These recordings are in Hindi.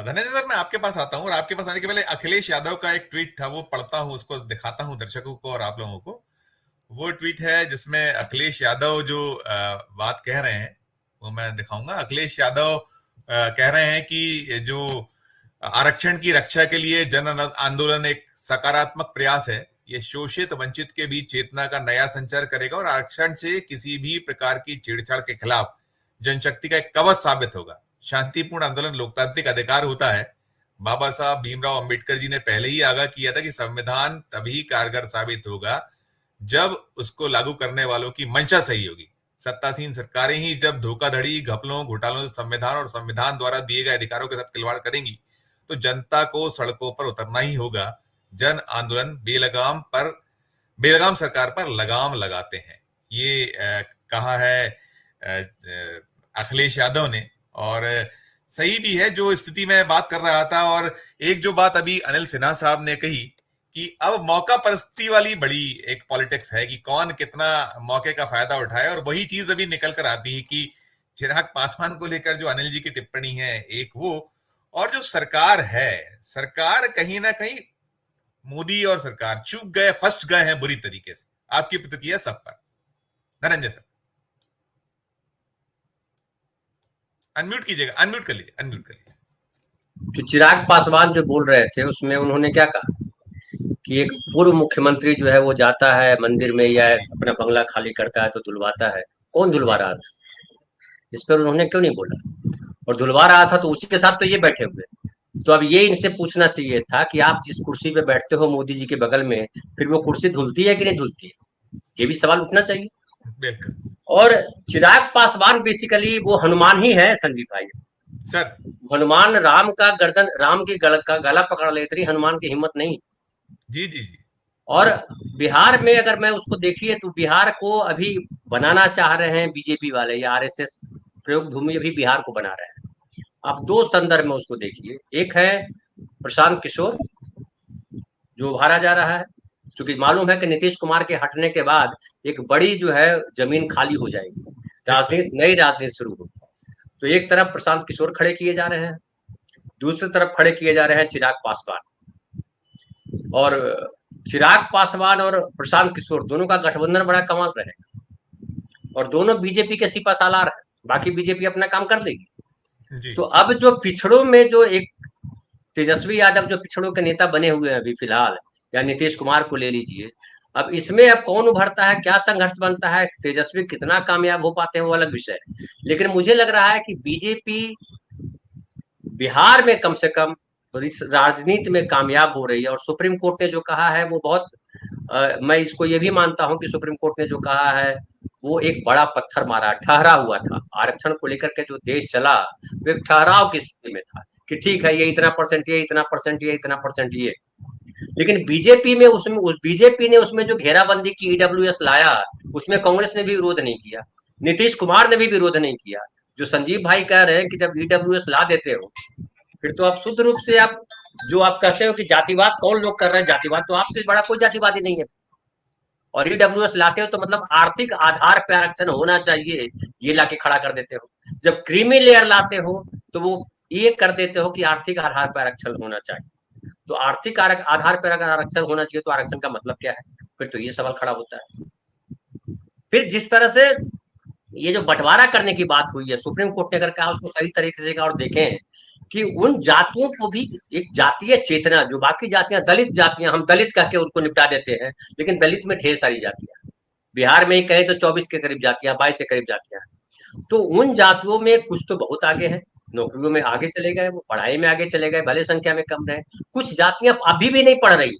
धनंजय सर, मैं आपके पास आता हूँ और आपके पास आने के पहले अखिलेश यादव का एक ट्वीट था, वो पढ़ता हूँ, उसको दिखाता हूँ दर्शकों को और आप लोगों को। वो ट्वीट है जिसमें अखिलेश यादव जो बात कह रहे हैं वो मैं दिखाऊंगा। अखिलेश यादव कह रहे हैं कि जो आरक्षण की रक्षा के लिए जन आंदोलन एक सकारात्मक प्रयास है। ये शोषित वंचित के बीच चेतना का नया संचार करेगा और आरक्षण से किसी भी प्रकार की छेड़छाड़ के खिलाफ जनशक्ति का एक कवच साबित होगा। शांतिपूर्ण आंदोलन लोकतांत्रिक अधिकार होता है। बाबा साहब भीमराव अंबेडकर जी ने पहले ही आगाह किया था कि संविधान तभी कारगर साबित होगा जब उसको लागू करने वालों की मंशा सही होगी। सत्तासीन सरकारें ही जब धोखाधड़ी, घपलों, घोटालों से संविधान और संविधान द्वारा दिए गए अधिकारों के साथ खिलवाड़ करेंगी तो जनता को सड़कों पर उतरना ही होगा। जन आंदोलन बेलगाम सरकार पर लगाम लगाते हैं। ये कहा है अखिलेश यादव ने, और सही भी है जो स्थिति में बात कर रहा था। और एक जो बात अभी अनिल सिन्हा साहब ने कही कि अब मौका परस्ती वाली बड़ी एक पॉलिटिक्स है कि कौन कितना मौके का फायदा उठाए, और वही चीज अभी निकल कर आती है कि चिराग पासवान को लेकर जो अनिल जी की टिप्पणी है एक वो, और जो सरकार है, सरकार कहीं ना कहीं मोदी और सरकार चूक गए, फंस गए हैं बुरी तरीके से। आपकी प्रतिक्रिया सब पर, धनंजय सर। अनम्यूट कीजिएगा, अनम्यूट कर लीजिए, अनम्यूट कर लीजिए। जो चिराग पासवान जो बोल रहे थे उसमें उन्होंने क्या कहा कि एक पूर्व मुख्यमंत्री जो है वो जाता है मंदिर में या अपना बंगला खाली करता है तो धुलवाता है। कौन धुलवा जी रहा था? इस पर उन्होंने क्यों नहीं बोला? और धुलवा रहा था तो उसी के साथ तो ये बैठे हुए। तो अब ये इनसे पूछना चाहिए था कि आप जिस कुर्सी पे बैठते हो मोदी जी के बगल में, फिर वो कुर्सी धुलती है कि नहीं धुलती है? ये भी सवाल उठना चाहिए। बिल्कुल और चिराग पासवान बेसिकली वो हनुमान ही है संजीव भाई। सर। हनुमान राम की गला पकड़ ले, इतनी हनुमान की हिम्मत नहीं। जी जी जी। और बिहार में अगर मैं उसको देखिए तो बिहार को अभी बनाना चाह रहे हैं बीजेपी वाले या आरएसएस, प्रयोग भूमि अभी बिहार को बना रहे हैं। आप दो संदर्भ में उसको देखिए। एक है प्रशांत किशोर जो उभारा जा रहा है, क्योंकि मालूम है कि नीतीश कुमार के हटने के बाद एक बड़ी जो है जमीन खाली हो जाएगी, बिल्कुल नई राजनीति शुरू होगी। तो एक तरफ प्रशांत किशोर खड़े किए जा रहे हैं, दूसरी तरफ खड़े किए जा रहे हैं चिराग पासवान। और चिराग पासवान और प्रशांत किशोर दोनों का गठबंधन बड़ा कमाल रहेगा, और दोनों बीजेपी के सिपा सालार है, बाकी बीजेपी अपना काम कर लेगी। जी। तो अब जो पिछड़ों में जो एक तेजस्वी यादव जो पिछड़ों के नेता बने हुए हैं अभी फिलहाल, या नीतीश कुमार को ले लीजिए, अब इसमें अब कौन उभरता है, क्या संघर्ष बनता है, तेजस्वी कितना कामयाब हो पाते हैं वो अलग विषय है। लेकिन मुझे लग रहा है कि बीजेपी बिहार में कम से कम राजनीति में कामयाब हो रही है। और सुप्रीम कोर्ट ने जो कहा है वो बहुत मैं इसको ये भी मानता हूं कि सुप्रीम कोर्ट ने जो कहा है वो एक बड़ा पत्थर मारा, ठहरा हुआ था। आरक्षण को लेकर के जो देश चला वो एक ठहराव की स्थिति में था कि ठीक है ये इतना परसेंट, ये इतना परसेंट, ये इतना परसेंट, ये। लेकिन बीजेपी ने उसमें जो घेराबंदी की, ईडब्ल्यूएस लाया, उसमें कांग्रेस ने भी विरोध नहीं किया, नीतीश कुमार ने भी विरोध नहीं किया। जो संजीव भाई कह रहे हैं कि जब ईडब्ल्यूएस ला देते हो फिर तो आप शुद्ध रूप से आप जो आप कहते हो कि जातिवाद कौन लोग कर रहे हैं, जातिवाद तो आपसे बड़ा कोई जातिवादी नहीं है। और ईडब्ल्यूएस लाते हो तो मतलब आर्थिक आधार पर आरक्षण होना चाहिए, ये लाके खड़ा कर देते हो। जब क्रीमी लेयर लाते हो तो वो ये कर देते हो कि आर्थिक आधार पर आरक्षण होना चाहिए। तो आर्थिक आधार पर अगर आरक्षण होना चाहिए तो आरक्षण का मतलब क्या है? फिर तो ये सवाल खड़ा होता है। फिर जिस तरह से ये जो बंटवारा करने की बात हुई है, सुप्रीम कोर्ट ने अगर कहा उसको सही तरीके से और देखें कि उन जातियों को भी एक जातीय चेतना, जो बाकी जातियां दलित जातियां, हम दलित कह के उनको निपटा देते हैं, लेकिन दलित में ढेर सारी जातियां, बिहार में ही कहें तो 24 के करीब जातियां, 22 के करीब जातियां। तो उन जातियों में कुछ तो बहुत आगे है, नौकरियों में आगे चले गए, वो पढ़ाई में आगे चले गए, भले संख्या में कम रहे। कुछ जातियां अभी भी नहीं पढ़ रही,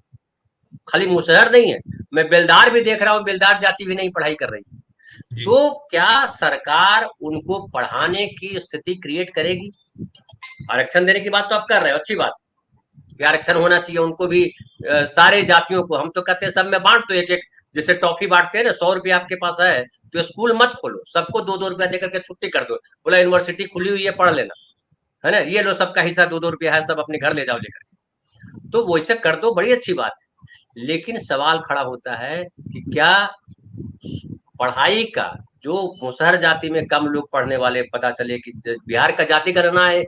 खाली मुसहर नहीं है, मैं बेलदार भी देख रहा हूँ, बेलदार जाति भी नहीं पढ़ाई कर रही। जी तो क्या सरकार उनको पढ़ाने की स्थिति क्रिएट करेगी? आरक्षण देने की बात तो आप कर रहे हो, अच्छी बात, आरक्षण होना चाहिए उनको भी, सारे जातियों को। हम तो कहते हैं सब में बांट दो, एक एक, जैसे टॉफी बांटते हैं ना, 100 रुपया आपके पास है तो स्कूल मत खोलो, सबको 2-2 रुपया देकर के छुट्टी कर दो, बोला यूनिवर्सिटी खुली हुई है पढ़ लेना, है ना, ये लो सबका हिस्सा 2-2 रुपया है, सब अपने घर ले जाओ लेकर के। तो वैसे कर दो, बड़ी अच्छी बात है। लेकिन सवाल खड़ा होता है कि क्या पढ़ाई का जो मुसहर जाति में कम लोग पढ़ने वाले पता चले कि बिहार का जाति गणना है,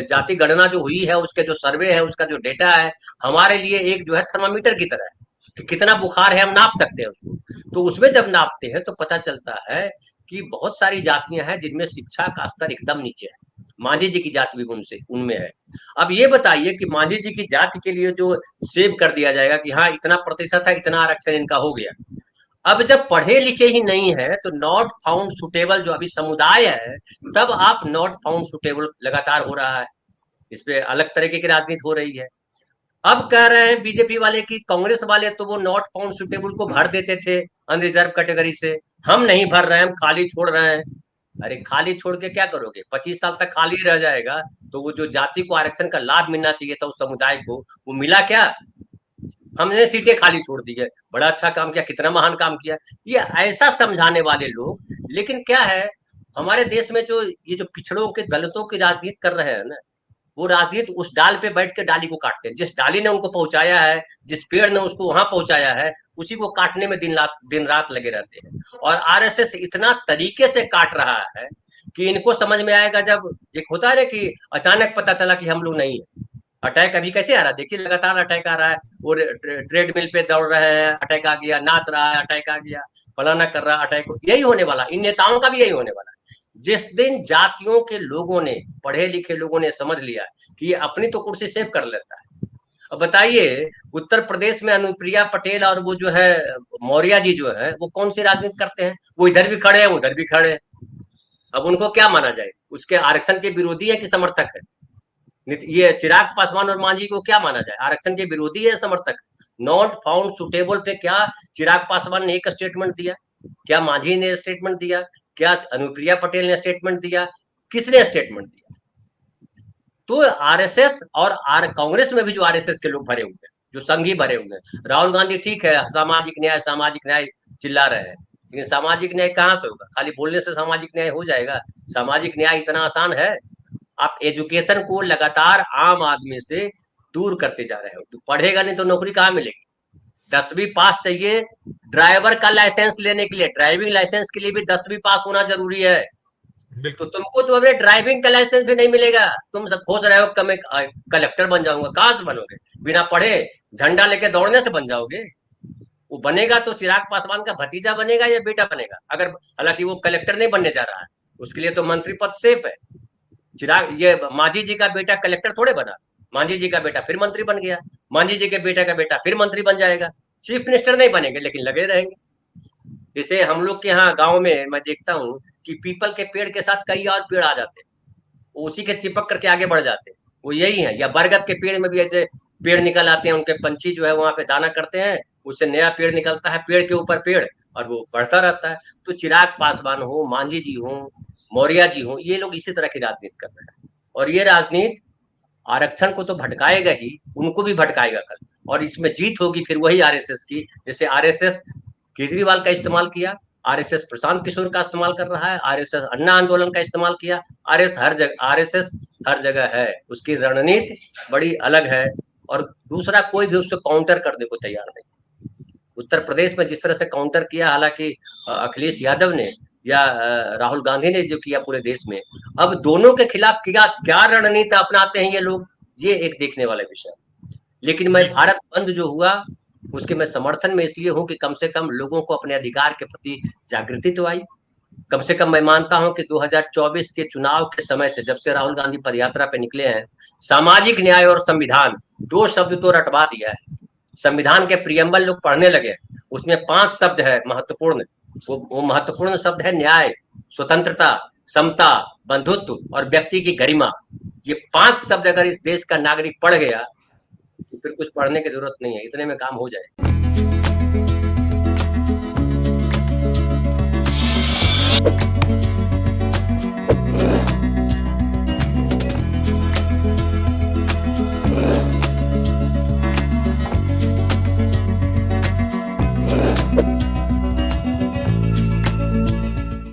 जाति गणना जो हुई है उसके जो सर्वे है उसका जो डेटा है हमारे लिए एक जो है थर्मामीटर की तरह है कि कितना बुखार है हम नाप सकते हैं उसको। तो उसमें जब नापते हैं तो पता चलता है कि बहुत सारी जातियां हैं जिनमें शिक्षा का स्तर एकदम नीचे है। मांझी जी की जाति भी उनमें है। अब ये बताइए कि मांझी जी की जाति के लिए जो सेव कर दिया जाएगा कि हाँ इतना प्रतिशत है, इतना आरक्षण इनका हो गया। अब जब पढ़े लिखे ही नहीं है तो नॉट फाउंड सुटेबल जो अभी समुदाय है, तब आप नॉट फाउंड सुटेबल लगातार हो रहा है। इस पे अलग तरीके की राजनीति हो रही है। अब कह रहे हैं बीजेपी वाले की कांग्रेस वाले तो वो नॉट फाउंड सुटेबल को भर देते थे अनरिजर्व कैटेगरी से, हम नहीं भर रहे हैं, हम खाली छोड़ रहे हैं। अरे खाली छोड़ के क्या करोगे? 25 साल तक खाली रह जाएगा तो वो जो जाति को आरक्षण का लाभ मिलना चाहिए था उस समुदाय को, वो मिला क्या? हमने सीटें खाली छोड़ दी है। बड़ा अच्छा काम किया, कितना महान काम किया, ये ऐसा समझाने वाले लोग। लेकिन क्या है, हमारे देश में जो ये जो पिछड़ों के दलितों की राजनीति कर रहे हैं ना, वो राजनीति उस डाल पे बैठ के डाली को काटते हैं। जिस डाली ने उनको पहुंचाया है, जिस पेड़ ने उसको वहां पहुंचाया है, उसी को काटने में दिन रात लगे रहते हैं। और आरएसएस इतना तरीके से काट रहा है कि इनको समझ में आएगा जब एक होता है कि अचानक पता चला कि हम लोग नहीं है। अटैक अभी कैसे आ रहा है, देखिए लगातार अटैक आ रहा है। वो ट्रेडमिल पे दौड़ रहे हैं, अटैक आ गया, नाच रहा है, अटैक आ गया, फलाना कर रहा है, अटैक। यही होने वाला, इन नेताओं का भी यही होने वाला। जिस दिन जातियों के लोगों ने, पढ़े लिखे लोगों ने समझ लिया कि ये अपनी तो कुर्सी सेव कर लेता है। अब बताइए, उत्तर प्रदेश में अनुप्रिया पटेल और वो जो है मौर्य जी जो है, वो कौन सी राजनीति करते हैं? वो इधर भी खड़े हैं, उधर भी खड़े हैं। अब उनको क्या माना जाए? उसके आरक्षण के विरोधी है कि समर्थक है? ये चिराग पासवान और मांझी को क्या माना जाए? आरक्षण के विरोधी है, समर्थक? नॉट फाउंड सुटेबल पे क्या चिराग पासवान ने एक स्टेटमेंट दिया, क्या मांझी ने स्टेटमेंट दिया, क्या अनुप्रिया पटेल ने स्टेटमेंट दिया, किसने स्टेटमेंट दिया? तो आरएसएस और कांग्रेस में भी जो आरएसएस के लोग भरे हुए हैं, जो संघी भरे हुए हैं। राहुल गांधी ठीक है, सामाजिक न्याय चिल्ला रहे हैं, लेकिन सामाजिक न्याय कहां से होगा? खाली बोलने से सामाजिक न्याय हो जाएगा? सामाजिक न्याय इतना आसान है? आप एजुकेशन को लगातार आम आदमी से दूर करते जा रहे हो। तो पढ़ेगा नहीं तो नौकरी कहाँ मिलेगी? 10वीं पास चाहिए ड्राइवर का लाइसेंस लेने के लिए, ड्राइविंग लाइसेंस के लिए भी 10वीं पास होना जरूरी है। तो तुमको तो अभी ड्राइविंग का लाइसेंस भी नहीं मिलेगा। तुम खोज रहे हो कम कलेक्टर बन जाऊंगा, कहां से बनोगे? बिना पढ़े झंडा लेके दौड़ने से बन जाओगे? वो बनेगा तो चिराग पासवान का भतीजा बनेगा या बेटा बनेगा? अगर हालांकि वो कलेक्टर नहीं बनने जा रहा है, उसके लिए तो मंत्री पद सेफ है। चिराग, ये मांझी जी का बेटा कलेक्टर थोड़े बना, मांझी जी का बेटा फिर मंत्री बन गया, मांझी जी के बेटे का बेटा फिर मंत्री बन जाएगा। चीफ मिनिस्टर नहीं बनेंगे लेकिन लगे रहेंगे। जैसे हम लोग के यहाँ गांव में मैं देखता हूँ कि पीपल के पेड़ के साथ कई और पेड़ आ जाते हैं, उसी के चिपक करके आगे बढ़ जाते हैं, वो यही है। या बरगद के पेड़ में भी ऐसे पेड़ निकल आते हैं, उनके पंछी जो है वहां पे दाना करते हैं, उससे नया पेड़ निकलता है, पेड़ के ऊपर पेड़, और वो बढ़ता रहता है। तो चिराग पासवान हो, मांझी जी हो, मौर्य जी हो, ये लोग इसी तरह की राजनीति कर रहे हैं। और ये राजनीति आरक्षण को तो भटकाएगा ही, उनको भी भटकाएगा कल। और इसमें जीत होगी फिर वही आरएसएस की। जैसे आरएसएस केजरीवाल का इस्तेमाल किया, आरएसएस प्रशांत किशोर का इस्तेमाल कर रहा है, आरएसएस अन्ना आंदोलन का इस्तेमाल किया। आरएसएस हर जगह है, उसकी रणनीति बड़ी अलग है। और दूसरा कोई भी उससे काउंटर करने को तैयार नहीं। उत्तर प्रदेश में जिस तरह से काउंटर किया, हालांकि अखिलेश यादव ने या राहुल गांधी ने जो किया पूरे देश में, अब दोनों के खिलाफ क्या रणनीति अपनाते हैं ये लोग, ये एक देखने वाला विषय। लेकिन मैं भारत बंद जो हुआ उसके मैं समर्थन में इसलिए हूं कि कम से कम लोगों को अपने अधिकार के प्रति जागृति तो आई। कम से कम मैं मानता हूं कि 2024 के चुनाव के समय से, जब से राहुल गांधी पदयात्रा पे निकले हैं, सामाजिक न्याय और संविधान 2 शब्द तो रटवा दिया है। संविधान के प्रियम्बल लोग पढ़ने लगे, उसमें 5 शब्द है महत्वपूर्ण। वो महत्वपूर्ण शब्द है न्याय, स्वतंत्रता, समता, बंधुत्व और व्यक्ति की गरिमा। ये 5 शब्द अगर इस देश का नागरिक पढ़ गया तो फिर कुछ पढ़ने की जरूरत नहीं है, इतने में काम हो जाए।